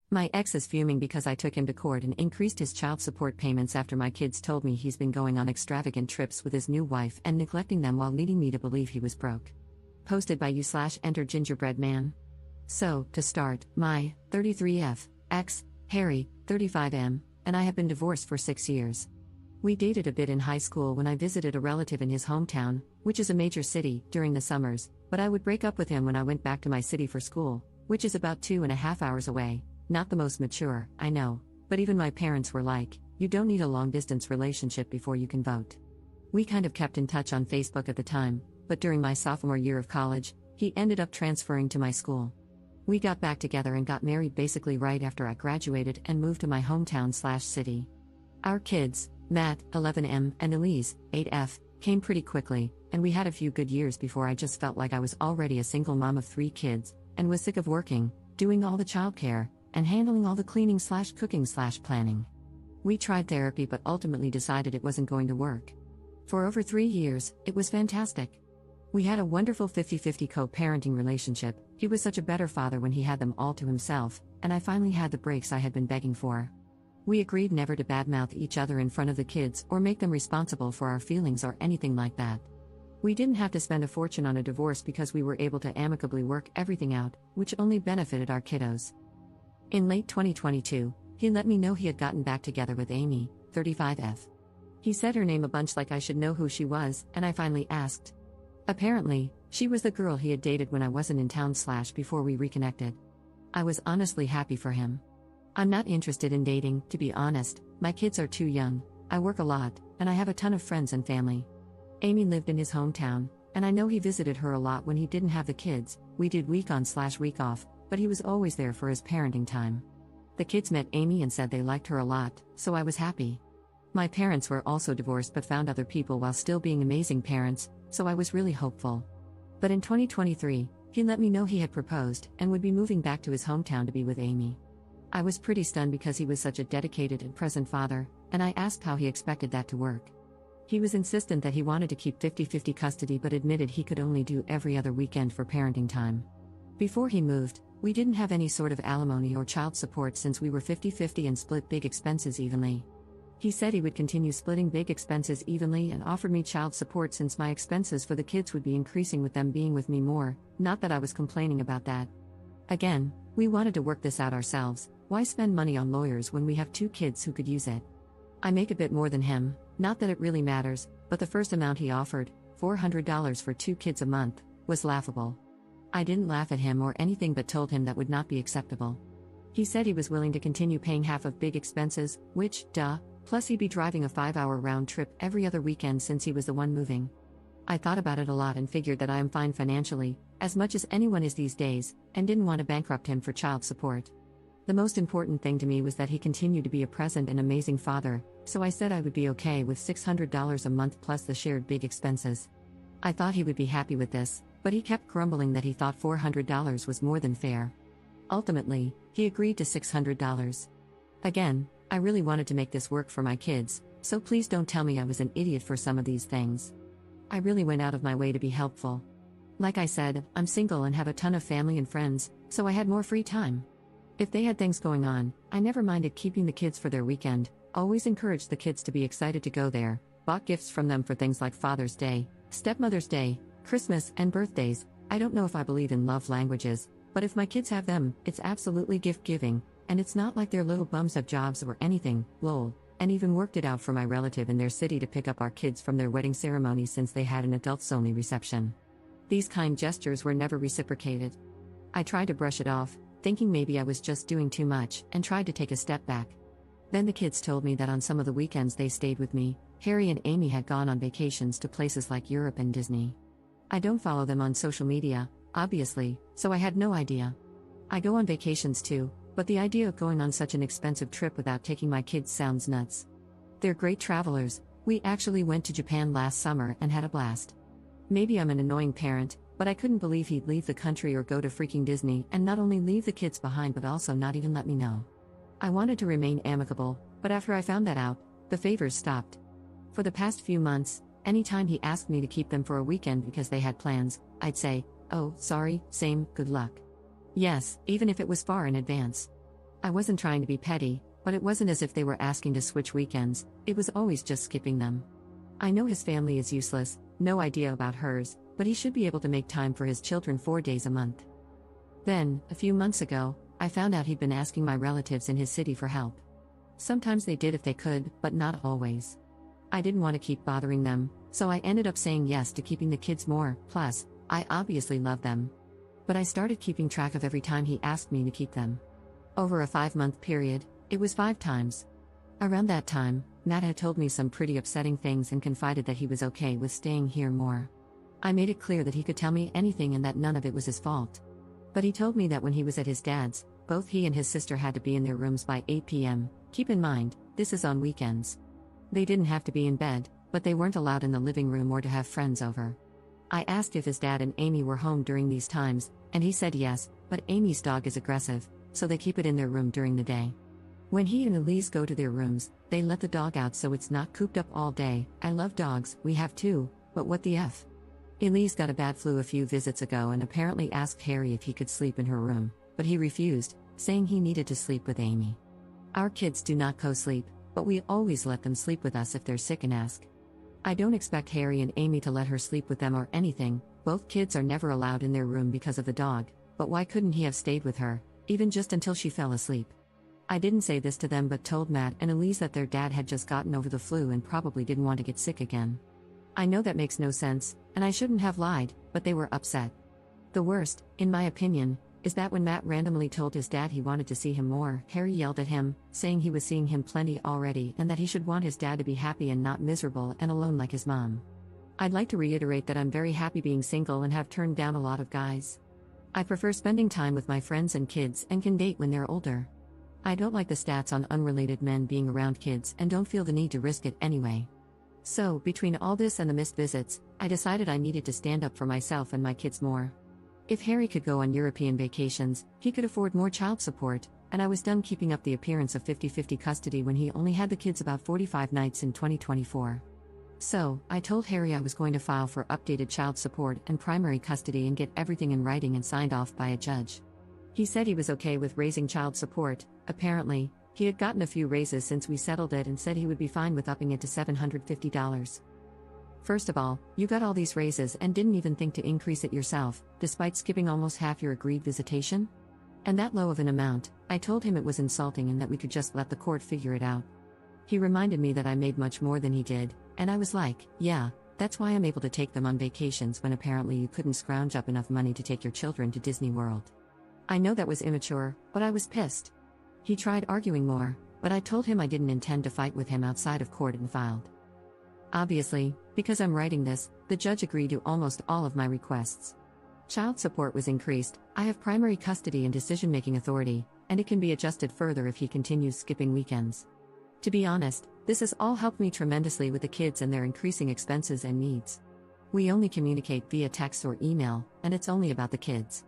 My ex is fuming because I took him to court and increased his child support payments after my kids told me he's been going on extravagant trips with his new wife and neglecting them while leading me to believe he was broke. Posted by you/enter gingerbread man. So, to start, my 33F ex, Harry, 35M, and I have been divorced for 6 years. We dated a bit in high school when I visited a relative in his hometown, which is a major city, during the summers, but I would break up with him when I went back to my city for school, which is about 2.5 hours away. Not the most mature, I know, but even my parents were like, you don't need a long-distance relationship before you can vote. We kind of kept in touch on Facebook at the time, but during my sophomore year of college, he ended up transferring to my school. We got back together and got married basically right after I graduated and moved to my hometown/city. Our kids, Matt, 11M, and Elise, 8F, came pretty quickly, and we had a few good years before I just felt like I was already a single mom of 3 kids, and was sick of working, doing all the childcare, and handling all the cleaning/cooking/planning. We tried therapy but ultimately decided it wasn't going to work. For over 3 years, it was fantastic. We had a wonderful 50-50 co-parenting relationship. He was such a better father when he had them all to himself, and I finally had the breaks I had been begging for. We agreed never to badmouth each other in front of the kids or make them responsible for our feelings or anything like that. We didn't have to spend a fortune on a divorce because we were able to amicably work everything out, which only benefited our kiddos. In late 2022, he let me know he had gotten back together with Amy, 35F. He said her name a bunch like I should know who she was, and I finally asked. Apparently, she was the girl he had dated when I wasn't in town/before we reconnected. I was honestly happy for him. I'm not interested in dating, to be honest, my kids are too young, I work a lot, and I have a ton of friends and family. Amy lived in his hometown, and I know he visited her a lot when he didn't have the kids. We did week on/week off, but he was always there for his parenting time. The kids met Amy and said they liked her a lot, so I was happy. My parents were also divorced but found other people while still being amazing parents, so I was really hopeful. But in 2023, he let me know he had proposed and would be moving back to his hometown to be with Amy. I was pretty stunned because he was such a dedicated and present father, and I asked how he expected that to work. He was insistent that he wanted to keep 50-50 custody but admitted he could only do every other weekend for parenting time. Before he moved, we didn't have any sort of alimony or child support since we were 50-50 and split big expenses evenly. He said he would continue splitting big expenses evenly and offered me child support since my expenses for the kids would be increasing with them being with me more, not that I was complaining about that. Again, we wanted to work this out ourselves, why spend money on lawyers when we have 2 kids who could use it? I make a bit more than him, not that it really matters, but the first amount he offered, $400 for 2 kids a month, was laughable. I didn't laugh at him or anything but told him that would not be acceptable. He said he was willing to continue paying half of big expenses, which, plus he'd be driving a 5-hour round trip every other weekend since he was the one moving. I thought about it a lot and figured that I am fine financially, as much as anyone is these days, and didn't want to bankrupt him for child support. The most important thing to me was that he continued to be a present and amazing father, so I said I would be okay with $600 a month plus the shared big expenses. I thought he would be happy with this, but he kept grumbling that he thought $400 was more than fair. Ultimately, he agreed to $600. Again, I really wanted to make this work for my kids, so please don't tell me I was an idiot for some of these things. I really went out of my way to be helpful. Like I said, I'm single and have a ton of family and friends, so I had more free time. If they had things going on, I never minded keeping the kids for their weekend, always encouraged the kids to be excited to go there, bought gifts from them for things like Father's Day, Stepmother's Day, Christmas, and birthdays. I don't know if I believe in love languages, but if my kids have them, it's absolutely gift-giving, and it's not like their little bums have jobs or anything, lol, and even worked it out for my relative in their city to pick up our kids from their wedding ceremony since they had an adults-only reception. These kind gestures were never reciprocated. I tried to brush it off, thinking maybe I was just doing too much, and tried to take a step back. Then the kids told me that on some of the weekends they stayed with me, Harry and Amy had gone on vacations to places like Europe and Disney. I don't follow them on social media, obviously, so I had no idea. I go on vacations too, but the idea of going on such an expensive trip without taking my kids sounds nuts. They're great travelers. We actually went to Japan last summer and had a blast. Maybe I'm an annoying parent, but I couldn't believe he'd leave the country or go to freaking Disney and not only leave the kids behind but also not even let me know. I wanted to remain amicable, but after I found that out, the favors stopped. For the past few months, anytime he asked me to keep them for a weekend because they had plans, I'd say, "Oh, sorry, same, good luck." Yes, even if it was far in advance. I wasn't trying to be petty, but it wasn't as if they were asking to switch weekends, it was always just skipping them. I know his family is useless, no idea about hers, but he should be able to make time for his children 4 days a month. Then, a few months ago, I found out he'd been asking my relatives in his city for help. Sometimes they did if they could, but not always. I didn't want to keep bothering them, so I ended up saying yes to keeping the kids more, plus, I obviously love them. But I started keeping track of every time he asked me to keep them. Over a 5-month period, it was 5 times. Around that time, Matt had told me some pretty upsetting things and confided that he was okay with staying here more. I made it clear that he could tell me anything and that none of it was his fault. But he told me that when he was at his dad's, both he and his sister had to be in their rooms by 8 p.m. Keep in mind, this is on weekends. They didn't have to be in bed, but they weren't allowed in the living room or to have friends over. I asked if his dad and Amy were home during these times, and he said yes, but Amy's dog is aggressive, so they keep it in their room during the day. When he and Elise go to their rooms, they let the dog out so it's not cooped up all day. I love dogs, we have 2, but what the F? Elise got a bad flu a few visits ago and apparently asked Harry if he could sleep in her room, but he refused, saying he needed to sleep with Amy. Our kids do not co-sleep, but we always let them sleep with us if they're sick and ask. I don't expect Harry and Amy to let her sleep with them or anything, both kids are never allowed in their room because of the dog, but why couldn't he have stayed with her, even just until she fell asleep? I didn't say this to them but told Matt and Elise that their dad had just gotten over the flu and probably didn't want to get sick again. I know that makes no sense, and I shouldn't have lied, but they were upset. The worst, in my opinion, is that when Matt randomly told his dad he wanted to see him more, Harry yelled at him, saying he was seeing him plenty already and that he should want his dad to be happy and not miserable and alone like his mom. I'd like to reiterate that I'm very happy being single and have turned down a lot of guys. I prefer spending time with my friends and kids and can date when they're older. I don't like the stats on unrelated men being around kids and don't feel the need to risk it anyway. So, between all this and the missed visits, I decided I needed to stand up for myself and my kids more. If Harry could go on European vacations, he could afford more child support, and I was done keeping up the appearance of 50-50 custody when he only had the kids about 45 nights in 2024. So, I told Harry I was going to file for updated child support and primary custody and get everything in writing and signed off by a judge. He said he was okay with raising child support. Apparently, he had gotten a few raises since we settled it and said he would be fine with upping it to $750. First of all, you got all these raises and didn't even think to increase it yourself, despite skipping almost half your agreed visitation? And that low of an amount, I told him it was insulting and that we could just let the court figure it out. He reminded me that I made much more than he did, and I was like, yeah, that's why I'm able to take them on vacations when apparently you couldn't scrounge up enough money to take your children to Disney World. I know that was immature, but I was pissed. He tried arguing more, but I told him I didn't intend to fight with him outside of court and filed. Obviously, because I'm writing this, the judge agreed to almost all of my requests. Child support was increased, I have primary custody and decision-making authority, and it can be adjusted further if he continues skipping weekends. To be honest, this has all helped me tremendously with the kids and their increasing expenses and needs. We only communicate via text or email, and it's only about the kids.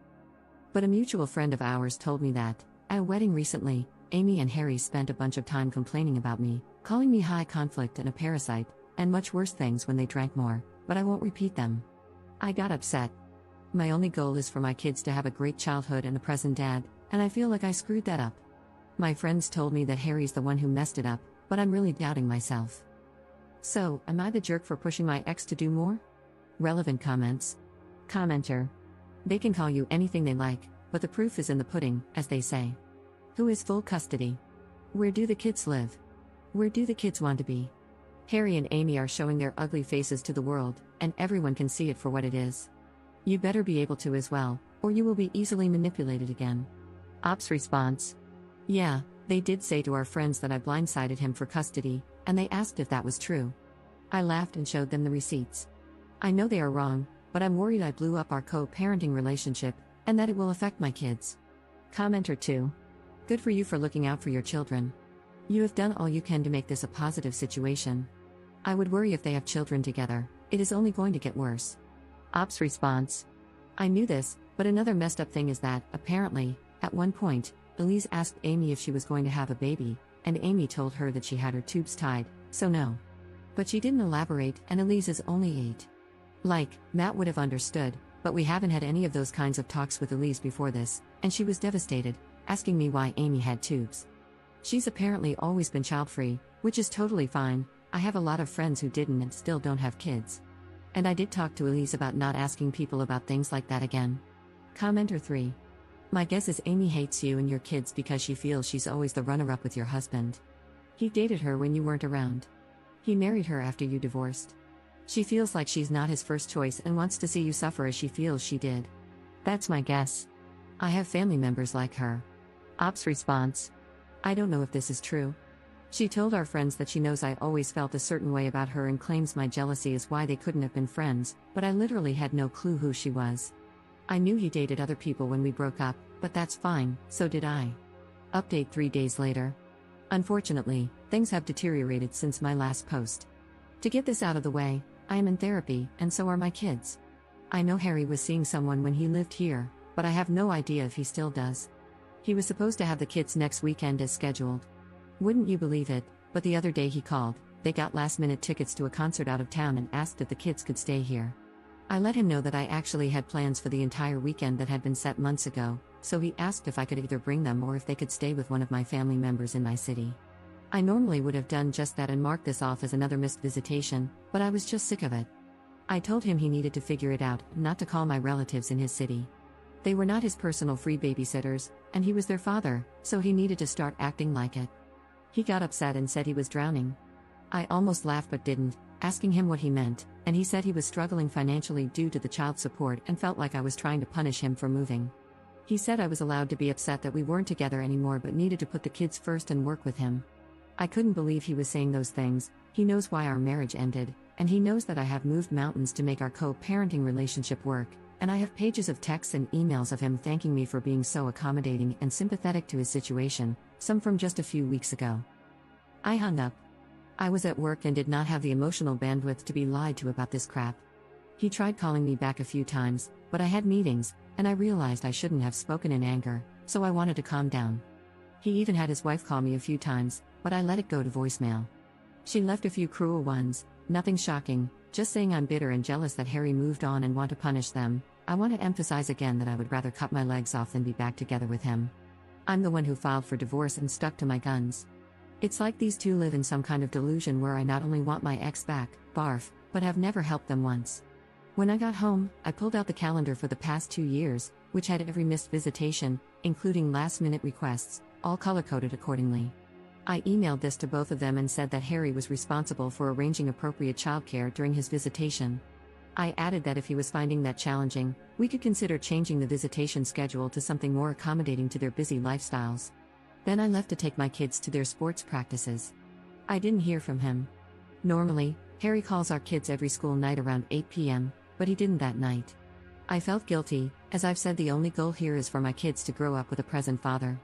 But a mutual friend of ours told me that, at a wedding recently, Amy and Harry spent a bunch of time complaining about me, calling me high conflict and a parasite, and much worse things when they drank more, but I won't repeat them. I got upset. My only goal is for my kids to have a great childhood and a present dad, and I feel like I screwed that up. My friends told me that Harry's the one who messed it up, but I'm really doubting myself. So, am I the jerk for pushing my ex to do more? Relevant comments. Commenter. They can call you anything they like, but the proof is in the pudding, as they say. Who is full custody? Where do the kids live? Where do the kids want to be? Harry and Amy are showing their ugly faces to the world, and everyone can see it for what it is. You better be able to as well, or you will be easily manipulated again. Ops response. Yeah, they did say to our friends that I blindsided him for custody, and they asked if that was true. I laughed and showed them the receipts. I know they are wrong, but I'm worried I blew up our co-parenting relationship, and that it will affect my kids. Commenter 2. Good for you for looking out for your children. You have done all you can to make this a positive situation. I would worry if they have children together, it is only going to get worse. Ops response. I knew this, but another messed up thing is that, apparently, at one point, Elise asked Amy if she was going to have a baby, and Amy told her that she had her tubes tied, so no. But she didn't elaborate, and Elise is only 8. Like, Matt would have understood, but we haven't had any of those kinds of talks with Elise before this, and she was devastated, asking me why Amy had tubes. She's apparently always been child-free, which is totally fine. I have a lot of friends who didn't and still don't have kids. And I did talk to Elise about not asking people about things like that again. Commenter 3. My guess is Amy hates you and your kids because she feels she's always the runner-up with your husband. He dated her when you weren't around. He married her after you divorced. She feels like she's not his first choice and wants to see you suffer as she feels she did. That's my guess. I have family members like her. Ops response. I don't know if this is true. She told our friends that she knows I always felt a certain way about her and claims my jealousy is why they couldn't have been friends, but I literally had no clue who she was. I knew he dated other people when we broke up, but that's fine, so did I. Update 3 days later. Unfortunately, things have deteriorated since my last post. To get this out of the way, I am in therapy, and so are my kids. I know Harry was seeing someone when he lived here, but I have no idea if he still does. He was supposed to have the kids next weekend as scheduled. Wouldn't you believe it, but the other day he called, they got last-minute tickets to a concert out of town and asked if the kids could stay here. I let him know that I actually had plans for the entire weekend that had been set months ago, so he asked if I could either bring them or if they could stay with one of my family members in my city. I normally would have done just that and marked this off as another missed visitation, but I was just sick of it. I told him he needed to figure it out, not to call my relatives in his city. They were not his personal free babysitters, and he was their father, so he needed to start acting like it. He got upset and said he was drowning. I almost laughed but didn't, asking him what he meant, and he said he was struggling financially due to the child support and felt like I was trying to punish him for moving. He said I was allowed to be upset that we weren't together anymore but needed to put the kids first and work with him. I couldn't believe he was saying those things. He knows why our marriage ended, and he knows that I have moved mountains to make our co-parenting relationship work, and I have pages of texts and emails of him thanking me for being so accommodating and sympathetic to his situation, some from just a few weeks ago. I hung up. I was at work and did not have the emotional bandwidth to be lied to about this crap. He tried calling me back a few times, but I had meetings, and I realized I shouldn't have spoken in anger, so I wanted to calm down. He even had his wife call me a few times, but I let it go to voicemail. She left a few cruel ones, nothing shocking, just saying I'm bitter and jealous that Harry moved on and want to punish them. I want to emphasize again that I would rather cut my legs off than be back together with him. I'm the one who filed for divorce and stuck to my guns. It's like these two live in some kind of delusion where I not only want my ex back, barf, but have never helped them once. When I got home, I pulled out the calendar for the past 2 years, which had every missed visitation, including last-minute requests, all color-coded accordingly. I emailed this to both of them and said that Harry was responsible for arranging appropriate childcare during his visitation. I added that if he was finding that challenging, we could consider changing the visitation schedule to something more accommodating to their busy lifestyles. Then I left to take my kids to their sports practices. I didn't hear from him. Normally, Harry calls our kids every school night around 8 p.m., but he didn't that night. I felt guilty, as I've said the only goal here is for my kids to grow up with a present father.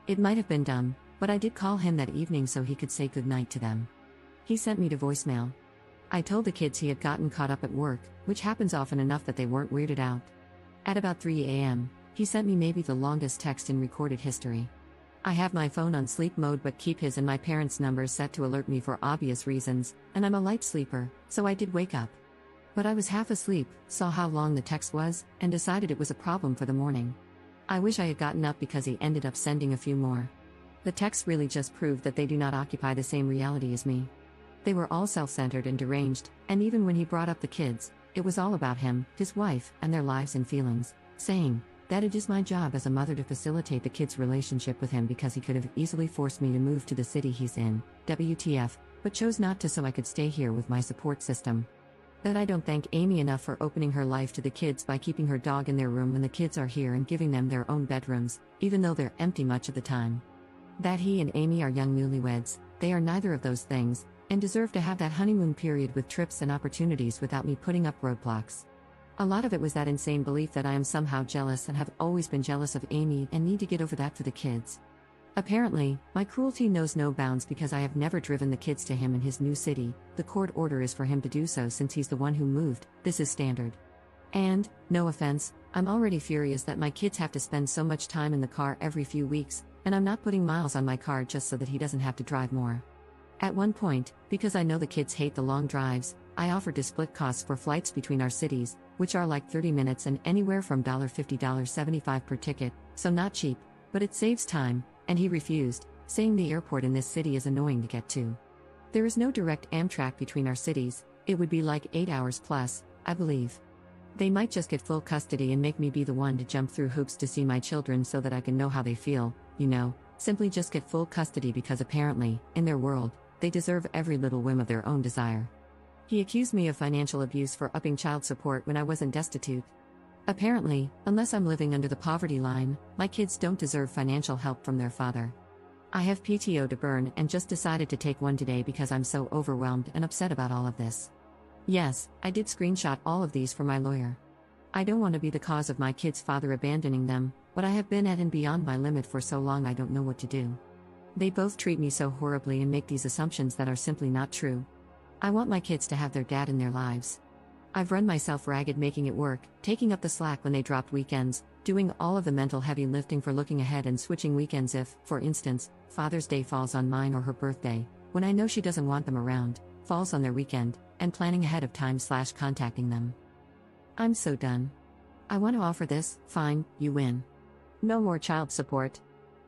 It might have been dumb, but I did call him that evening so he could say goodnight to them. He sent me to voicemail. I told the kids he had gotten caught up at work, which happens often enough that they weren't weirded out. At about 3 a.m., he sent me maybe the longest text in recorded history. I have my phone on sleep mode but keep his and my parents' numbers set to alert me for obvious reasons, and I'm a light sleeper, so I did wake up. But I was half asleep, saw how long the text was, and decided it was a problem for the morning. I wish I had gotten up because he ended up sending a few more. The texts really just proved that they do not occupy the same reality as me. They were all self-centered and deranged, and even when he brought up the kids, it was all about him, his wife, and their lives and feelings, saying that it is my job as a mother to facilitate the kids' relationship with him because he could have easily forced me to move to the city he's in, WTF, but chose not to so I could stay here with my support system. That I don't thank Amy enough for opening her life to the kids by keeping her dog in their room when the kids are here and giving them their own bedrooms, even though they're empty much of the time. That he and Amy are young newlyweds, they are neither of those things, and deserve to have that honeymoon period with trips and opportunities without me putting up roadblocks. A lot of it was that insane belief that I am somehow jealous and have always been jealous of Amy and need to get over that for the kids. Apparently, my cruelty knows no bounds because I have never driven the kids to him in his new city. The court order is for him to do so since he's the one who moved. This is standard. And, no offense, I'm already furious that my kids have to spend so much time in the car every few weeks, and I'm not putting miles on my car just so that he doesn't have to drive more. At one point, because I know the kids hate the long drives, I offered to split costs for flights between our cities, which are like 30 minutes and anywhere from $50 to $75 per ticket, so not cheap, But it saves time, and he refused, saying the airport in this city is annoying to get to. There is no direct Amtrak between our cities, it would be like 8 hours plus, I believe. They might just get full custody and make me be the one to jump through hoops to see my children so that I can know how they feel, simply just get full custody because apparently, in their world, they deserve every little whim of their own desire. He accused me of financial abuse for upping child support when I wasn't destitute. Apparently, unless I'm living under the poverty line, my kids don't deserve financial help from their father. I have PTO to burn and just decided to take one today because I'm so overwhelmed and upset about all of this. Yes, I did screenshot all of these for my lawyer. I don't want to be the cause of my kids' father abandoning them, but I have been at and beyond my limit for so long I don't know what to do. They both treat me so horribly and make these assumptions that are simply not true. I want my kids to have their dad in their lives. I've run myself ragged making it work, taking up the slack when they dropped weekends, doing all of the mental heavy lifting for looking ahead and switching weekends if, for instance, Father's Day falls on mine or her birthday, when I know she doesn't want them around, falls on their weekend, and planning ahead of time / contacting them. I'm so done. I want to offer this, fine, you win. No more child support.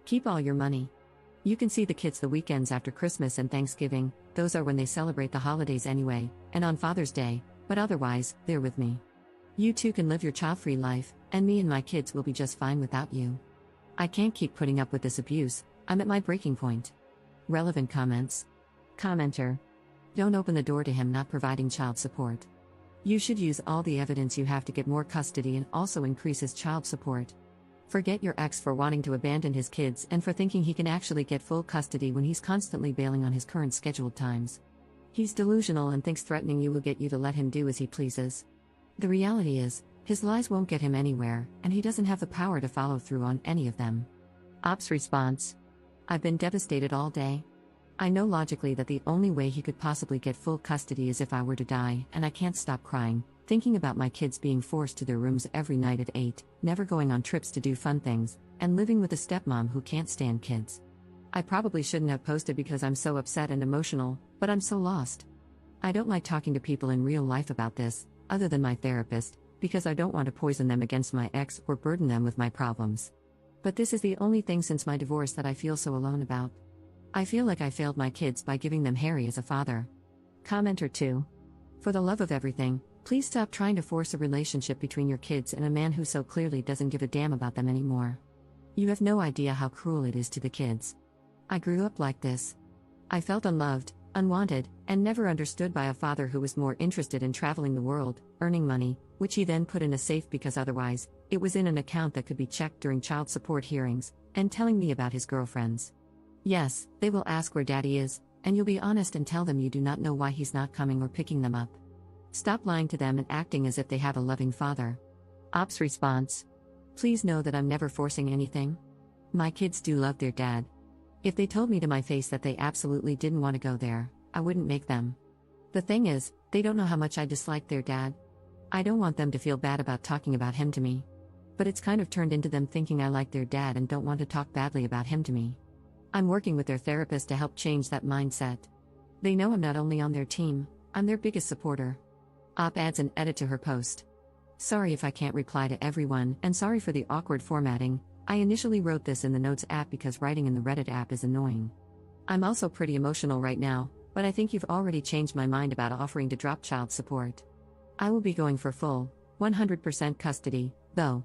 Keep all your money. You can see the kids the weekends after Christmas and Thanksgiving, those are when they celebrate the holidays anyway, and on Father's Day, but otherwise, they're with me. You too can live your child-free life, and me and my kids will be just fine without you. I can't keep putting up with this abuse, I'm at my breaking point. Relevant comments. Commenter. Don't open the door to him not providing child support. You should use all the evidence you have to get more custody and also increase his child support. Forget your ex for wanting to abandon his kids and for thinking he can actually get full custody when he's constantly bailing on his current scheduled times. He's delusional and thinks threatening you will get you to let him do as he pleases. The reality is, his lies won't get him anywhere, and he doesn't have the power to follow through on any of them. Ops response. I've been devastated all day. I know logically that the only way he could possibly get full custody is if I were to die, and I can't stop crying, thinking about my kids being forced to their rooms every night at 8, never going on trips to do fun things, and living with a stepmom who can't stand kids. I probably shouldn't have posted because I'm so upset and emotional, but I'm so lost. I don't like talking to people in real life about this, other than my therapist, because I don't want to poison them against my ex or burden them with my problems. But this is the only thing since my divorce that I feel so alone about. I feel like I failed my kids by giving them Harry as a father. Commenter 2. For the love of everything, please stop trying to force a relationship between your kids and a man who so clearly doesn't give a damn about them anymore. You have no idea how cruel it is to the kids. I grew up like this. I felt unloved, unwanted, and never understood by a father who was more interested in traveling the world, earning money, which he then put in a safe because otherwise, it was in an account that could be checked during child support hearings, and telling me about his girlfriends. Yes, they will ask where daddy is, and you'll be honest and tell them you do not know why he's not coming or picking them up. Stop lying to them and acting as if they have a loving father. Ops response. Please know that I'm never forcing anything. My kids do love their dad. If they told me to my face that they absolutely didn't want to go there, I wouldn't make them. The thing is, they don't know how much I dislike their dad. I don't want them to feel bad about talking about him to me. But it's kind of turned into them thinking I like their dad and don't want to talk badly about him to me. I'm working with their therapist to help change that mindset. They know I'm not only on their team, I'm their biggest supporter. Op adds an edit to her post. Sorry if I can't reply to everyone, and sorry for the awkward formatting. I initially wrote this in the Notes app because writing in the Reddit app is annoying. I'm also pretty emotional right now, but I think you've already changed my mind about offering to drop child support. I will be going for full, 100% custody, though.